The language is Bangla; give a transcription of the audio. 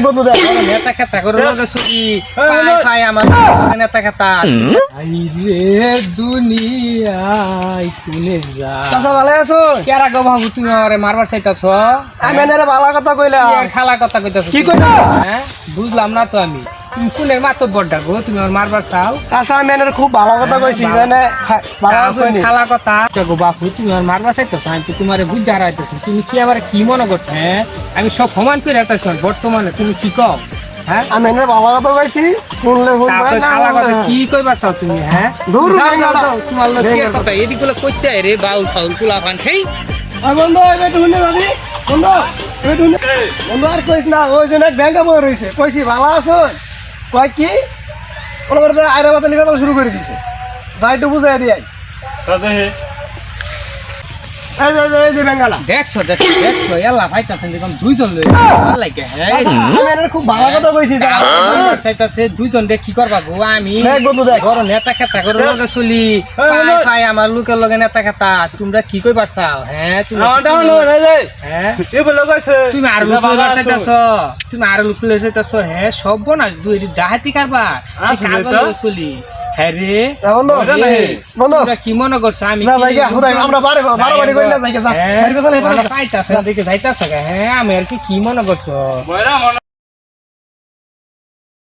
বন্ধু দেখ নেতা খেতা করে লগে ছবি পাই আমার নেতা খেতা আই রে দুনিয়ায় কোনে যা চাচা ভালো আছো কেরা গো বাবু তুমি আমারে মারবার চাইতাছ আমি এনে ভালো কথা কইলা খালা কথা কইতাছ কি কইলা হ্যাঁ বুঝলাম না তো আমি তুমি কোনের মাতো বড়টা গো তুমি আমার মারবার চাও চাচা আমি এনে খুব ভালো কথা কইছি জানে ভালো আছো নি খালা কথা গো বাপু তুমি আমার মারবার চাইতাছ আমি তো তোমারে বুঝা রাইতেছি তুমি কি আমার কি মনে করছো হ্যাঁ আমি সব সমান করে রাইতেছ বর্তমানে তুমি কি কও হ্যাঁ আমি এনে ভালো কথা কইছি শুনলে শুনবে না খালা কথা কি কইবার চাও তুমি হ্যাঁ দূর যাও, হয়ে যাও, গেল। যাও, তোমার লোক কি কথা এদিকে কইতে রে বাউল ফাউল কুলা পান খেই ওই বন্ধু এবে শুনে যাবি বন্ধু এবে শুনে বন্ধু আর কইছ না ওই জন্য ব্যাংকে বই রইছে কইছি ভালো আছো কয় কি ওলা করে আইরা বাতা লিখা শুরু করে দিছে যাই একটু বুঝাই দিই এই যে বেঙ্গালা দেখছো দেখছো এলা ভাইতাছেন দেখুন দুইজন লই ভাল লাগে হ্যাঁ আমি এনে খুব ভালো কথা কইছি যা চাইতাছে দুইজন দেখ কি করবা গো আমি দেখ বন্ধু দেখ বড় নেতা খেতা করে লগে চলি পাই আমার লোকের লগে নেতা খেতা তোমরা কি কইবার চাও হ্যাঁ তুমি হ্যাঁ তুমি আর লোক লইবার চাইতাছ তুমি আর লোক লইবার চাইতাছ হ্যাঁ সব বনাস দুই ডাহাতি কারবার কারবার লগে চলি হ্যাঁ রে বন্ধু বন্ধু তোমরা কি মনে করছো আমি না যাইগা হুদাই আমরা বারে কই না যাইগা যা হ্যাঁ পাইতাছে দেখে যাইতাছে হ্যাঁ আমি আর কি মনে করছো